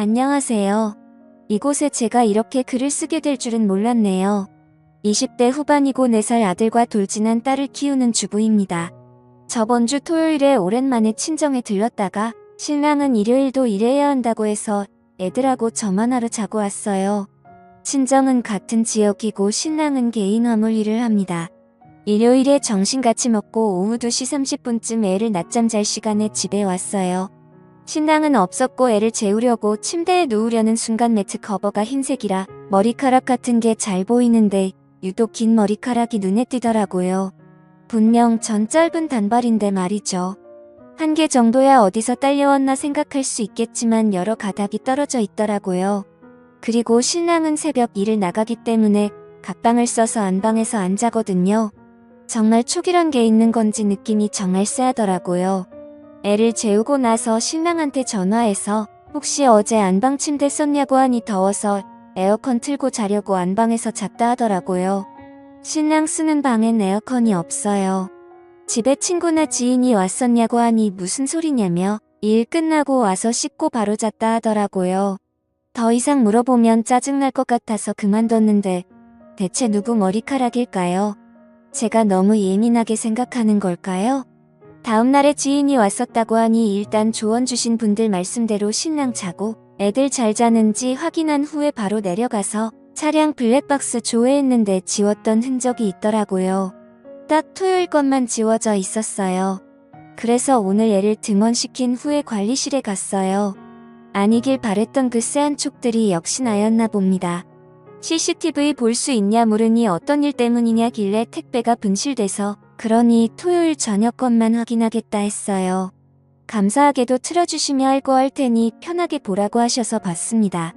안녕하세요. 이곳에 제가 이렇게 글을 쓰게 될 줄은 몰랐네요. 20대 후반이고 4살 아들과 돌진한 딸을 키우는 주부입니다. 저번 주 토요일에 오랜만에 친정에 들렀다가 신랑은 일요일도 일해야 한다고 해서 애들하고 저만 하루 자고 왔어요. 친정은 같은 지역이고 신랑은 개인 화물 일을 합니다. 일요일에 점심같이 먹고 오후 2시 30분쯤 애를 낮잠 잘 시간에 집에 왔어요. 신랑은 없었고 애를 재우려고 침대에 누우려는 순간 매트 커버가 흰색이라 머리카락 같은 게 잘 보이는데 유독 긴 머리카락이 눈에 띄더라고요. 분명 전 짧은 단발인데 말이죠. 한 개 정도야 어디서 딸려왔나 생각할 수 있겠지만 여러 가닥이 떨어져 있더라고요. 그리고 신랑은 새벽 일을 나가기 때문에 각방을 써서 안방에서 안 자거든요. 정말 촉이란 게 있는 건지 느낌이 정말 쎄하더라고요. 애를 재우고 나서 신랑한테 전화해서 혹시 어제 안방 침대 썼냐고 하니 더워서 에어컨 틀고 자려고 안방에서 잤다 하더라고요. 신랑 쓰는 방엔 에어컨이 없어요. 집에 친구나 지인이 왔었냐고 하니 무슨 소리냐며 일 끝나고 와서 씻고 바로 잤다 하더라고요. 더 이상 물어보면 짜증날 것 같아서 그만뒀는데 대체 누구 머리카락일까요? 제가 너무 예민하게 생각하는 걸까요? 다음날에 지인이 왔었다고 하니 일단 조언 주신 분들 말씀대로 신랑 자고 애들 잘 자는지 확인한 후에 바로 내려가서 차량 블랙박스 조회했는데 지웠던 흔적이 있더라고요. 딱 토요일 것만 지워져 있었어요. 그래서 오늘 애를 등원시킨 후에 관리실에 갔어요. 아니길 바랬던 그 쎄한 촉들이 역시 나였나 봅니다. CCTV 볼 수 있냐 물으니 어떤 일 때문이냐 길래 택배가 분실돼서 그러니 토요일 저녁 것만 확인하겠다 했어요. 감사하게도 틀어주시며 알고 할 테니 편하게 보라고 하셔서 봤습니다.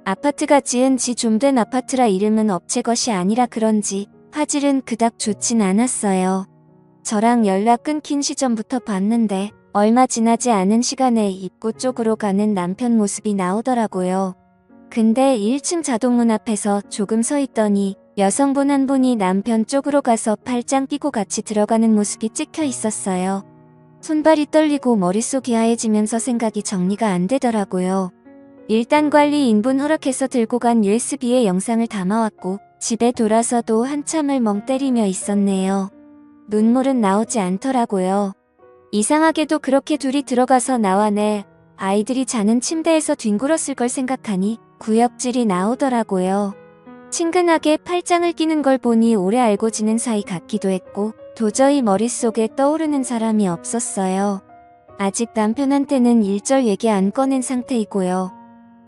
아파트가 지은 지 좀 된 아파트라 이름은 업체 것이 아니라 그런지 화질은 그닥 좋진 않았어요. 저랑 연락 끊긴 시점부터 봤는데 얼마 지나지 않은 시간에 입구 쪽으로 가는 남편 모습이 나오더라고요. 근데 1층 자동문 앞에서 조금 서 있더니 여성분 한 분이 남편 쪽으로 가서 팔짱 끼고 같이 들어가는 모습이 찍혀 있었어요. 손발이 떨리고 머릿속이 하얘지면서 생각이 정리가 안 되더라고요. 일단 관리 인분 허락해서 들고 간 USB에 영상을 담아왔고 집에 돌아서도 한참을 멍 때리며 있었네요. 눈물은 나오지 않더라고요. 이상하게도 그렇게 둘이 들어가서 나와내 아이들이 자는 침대에서 뒹굴었을 걸 생각하니 구역질이 나오더라고요. 친근하게 팔짱을 끼는 걸 보니 오래 알고 지낸 사이 같기도 했고 도저히 머릿속에 떠오르는 사람이 없었어요. 아직 남편한테는 일절 얘기 안 꺼낸 상태이고요.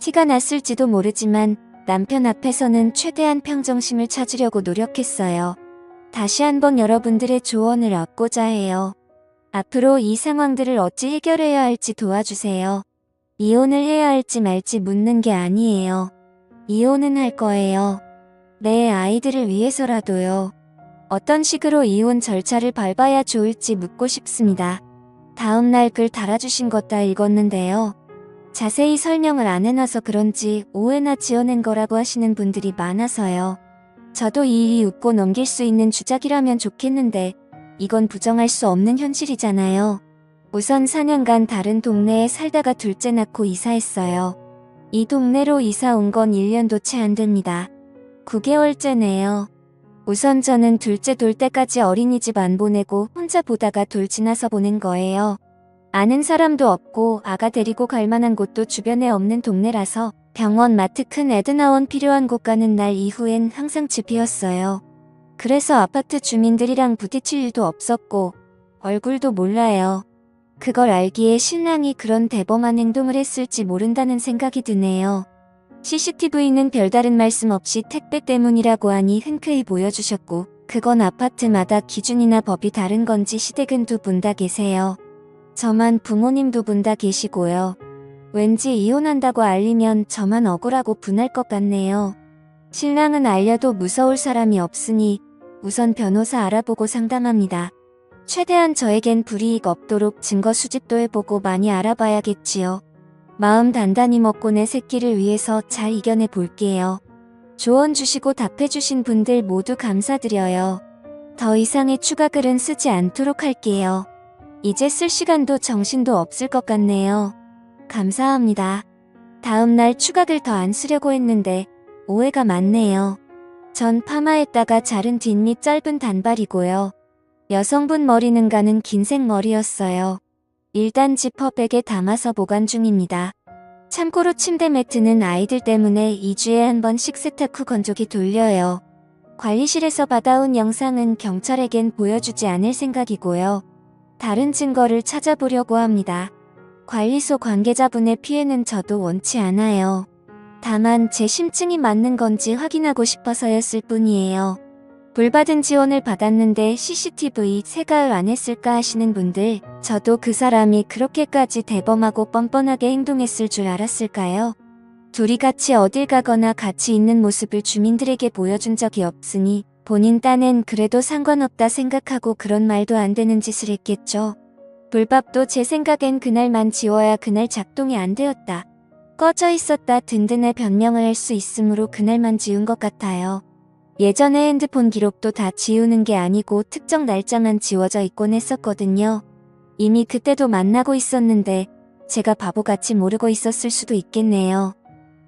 티가 났을지도 모르지만 남편 앞에서는 최대한 평정심을 찾으려고 노력했어요. 다시 한번 여러분들의 조언을 얻고자 해요. 앞으로 이 상황들을 어찌 해결해야 할지 도와주세요. 이혼을 해야 할지 말지 묻는 게 아니에요. 이혼은 할 거예요. 내 아이들을 위해서라도요. 어떤 식으로 이혼 절차를 밟아야 좋을지 묻고 싶습니다. 다음날 글 달아주신 것 다 읽었는데요. 자세히 설명을 안 해놔서 그런지 오해나 지어낸 거라고 하시는 분들이 많아서요. 저도 이 일이 웃고 넘길 수 있는 주작이라면 좋겠는데 이건 부정할 수 없는 현실이잖아요. 우선 4년간 다른 동네에 살다가 둘째 낳고 이사했어요. 이 동네로 이사 온 건 1년도 채 안 됩니다. 9개월째네요. 우선 저는 둘째 돌 때까지 어린이집 안 보내고 혼자 보다가 돌 지나서 보낸 거예요. 아는 사람도 없고 아가 데리고 갈 만한 곳도 주변에 없는 동네라서 병원, 마트, 큰 애드나원 필요한 곳 가는 날 이후엔 항상 집이었어요. 그래서 아파트 주민들이랑 부딪힐 일도 없었고 얼굴도 몰라요. 그걸 알기에 신랑이 그런 대범한 행동을 했을지 모른다는 생각이 드네요. CCTV는 별다른 말씀 없이 택배 때문이라고 하니 흔쾌히 보여주셨고 그건 아파트마다 기준이나 법이 다른 건지 시댁은 두 분 다 계세요. 저만 부모님 두 분 다 계시고요. 왠지 이혼한다고 알리면 저만 억울하고 분할 것 같네요. 신랑은 알려도 무서울 사람이 없으니 우선 변호사 알아보고 상담합니다. 최대한 저에겐 불이익 없도록 증거 수집도 해보고 많이 알아봐야겠지요. 마음 단단히 먹고 내 새끼를 위해서 잘 이겨내 볼게요. 조언 주시고 답해주신 분들 모두 감사드려요. 더 이상의 추가 글은 쓰지 않도록 할게요. 이제 쓸 시간도 정신도 없을 것 같네요. 감사합니다. 다음날 추가글 더 안 쓰려고 했는데 오해가 많네요. 전 파마했다가 자른 뒷밑 짧은 단발이고요. 여성분 머리는 가는 긴 생머리였어요. 일단 지퍼백에 담아서 보관 중입니다. 참고로 침대 매트는 아이들 때문에 2주에 한 번씩 세탁 후 건조기 돌려요. 관리실에서 받아온 영상은 경찰에겐 보여주지 않을 생각이고요. 다른 증거를 찾아보려고 합니다. 관리소 관계자분의 피해는 저도 원치 않아요. 다만 제 심증이 맞는 건지 확인하고 싶어서였을 뿐이에요. 불받은 지원을 받았는데 CCTV 새가을 안 했을까 하시는 분들, 저도 그 사람이 그렇게까지 대범하고 뻔뻔하게 행동했을 줄 알았을까요? 둘이 같이 어딜 가거나 같이 있는 모습을 주민들에게 보여준 적이 없으니 본인 딴엔 그래도 상관없다 생각하고 그런 말도 안 되는 짓을 했겠죠. 불밥도 제 생각엔 그날만 지워야 그날 작동이 안 되었다. 꺼져 있었다 든든해 변명을 할 수 있으므로 그날만 지운 것 같아요. 예전에 핸드폰 기록도 다 지우는 게 아니고 특정 날짜만 지워져 있곤 했었거든요. 이미 그때도 만나고 있었는데 제가 바보같이 모르고 있었을 수도 있겠네요.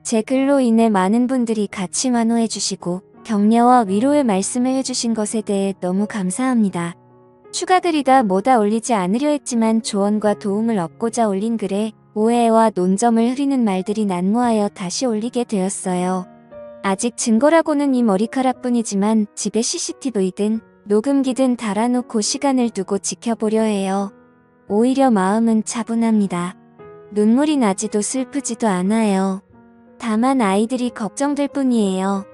제 글로 인해 많은 분들이 같이 환호해주시고 격려와 위로의 말씀을 해주신 것에 대해 너무 감사합니다. 추가글이다 뭐다 올리지 않으려 했지만 조언과 도움을 얻고자 올린 글에 오해와 논점을 흐리는 말들이 난무하여 다시 올리게 되었어요. 아직 증거라고는 이 머리카락뿐이지만 집에 CCTV든 녹음기든 달아놓고 시간을 두고 지켜보려 해요. 오히려 마음은 차분합니다. 눈물이 나지도 슬프지도 않아요. 다만 아이들이 걱정될 뿐이에요.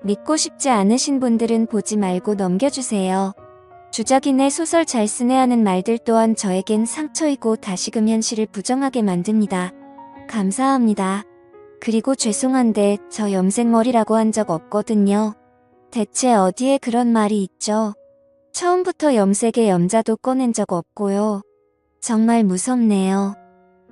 믿고 싶지 않으신 분들은 보지 말고 넘겨주세요. 주작이네 소설 잘 쓰네 하는 말들 또한 저에겐 상처이고 다시금 현실을 부정하게 만듭니다. 감사합니다. 그리고 죄송한데 저 염색머리라고 한 적 없거든요. 대체 어디에 그런 말이 있죠? 처음부터 염색에 염자도 꺼낸 적 없고요. 정말 무섭네요.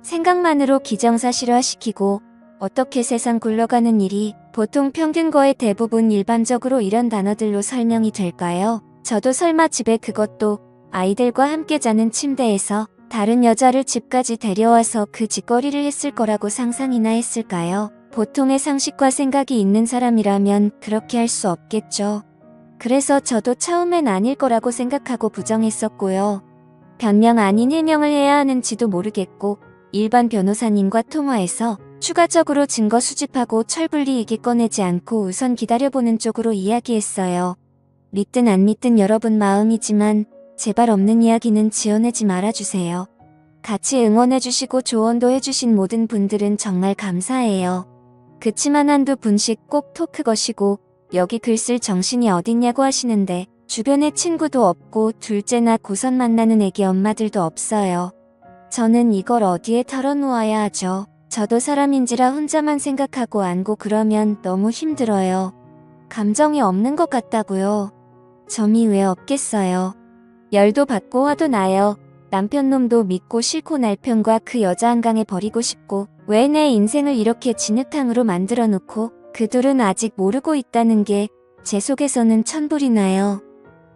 생각만으로 기정사실화시키고 어떻게 세상 굴러가는 일이 보통 평균거의 대부분 일반적으로 이런 단어들로 설명이 될까요? 저도 설마 집에 그것도 아이들과 함께 자는 침대에서 다른 여자를 집까지 데려와서 그 짓거리를 했을 거라고 상상이나 했을까요? 보통의 상식과 생각이 있는 사람이라면 그렇게 할 수 없겠죠. 그래서 저도 처음엔 아닐 거라고 생각하고 부정했었고요. 변명 아닌 해명을 해야 하는지도 모르겠고 일반 변호사님과 통화해서 추가적으로 증거 수집하고 철분리 얘기 꺼내지 않고 우선 기다려보는 쪽으로 이야기했어요. 믿든 안 믿든 여러분 마음이지만 제발 없는 이야기는 지어내지 말아주세요. 같이 응원해주시고 조언도 해주신 모든 분들은 정말 감사해요. 그치만 한두 분씩 꼭 토크 거시고 여기 글 쓸 정신이 어딨냐고 하시는데 주변에 친구도 없고 둘째나 고선 만나는 애기 엄마들도 없어요. 저는 이걸 어디에 털어놓아야 하죠. 저도 사람인지라 혼자만 생각하고 안고 그러면 너무 힘들어요. 감정이 없는 것 같다고요. 점이 왜 없겠어요. 열도 받고 화도 나요. 남편 놈도 믿고 싫고 남편과 그 여자 한강에 버리고 싶고 왜 내 인생을 이렇게 진흙탕으로 만들어 놓고 그들은 아직 모르고 있다는 게 제 속에서는 천불이 나요.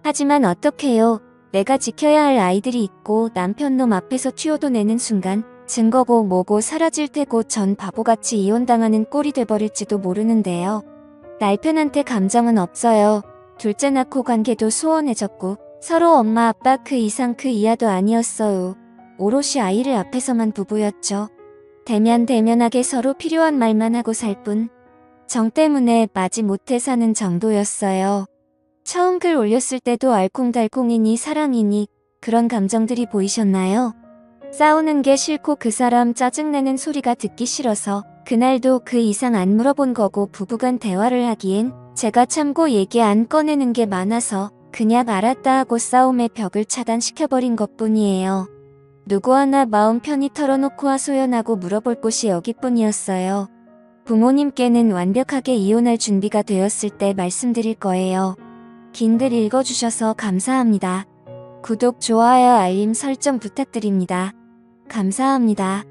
하지만 어떡해요. 내가 지켜야 할 아이들이 있고 남편 놈 앞에서 튀어도 내는 순간 증거고 뭐고 사라질 테고 전 바보같이 이혼당하는 꼴이 돼버릴지도 모르는데요. 남편한테 감정은 없어요. 둘째 낳고 관계도 소원해졌고 서로 엄마 아빠 그 이상 그 이하도 아니었어요. 오롯이 아이를 앞에서만 부부였죠. 대면대면하게 서로 필요한 말만 하고 살 뿐. 정 때문에 마지 못해 사는 정도였어요. 처음 글 올렸을 때도 알콩달콩이니 사랑이니 그런 감정들이 보이셨나요? 싸우는 게 싫고 그 사람 짜증내는 소리가 듣기 싫어서 그날도 그 이상 안 물어본 거고 부부간 대화를 하기엔 제가 참고 얘기 안 꺼내는 게 많아서 그냥 알았다 하고 싸움의 벽을 차단시켜버린 것뿐이에요. 누구 하나 마음 편히 털어놓고 하소연하고 물어볼 곳이 여기뿐이었어요. 부모님께는 완벽하게 이혼할 준비가 되었을 때 말씀드릴 거예요. 긴 글 읽어주셔서 감사합니다. 구독, 좋아요, 알림 설정 부탁드립니다. 감사합니다.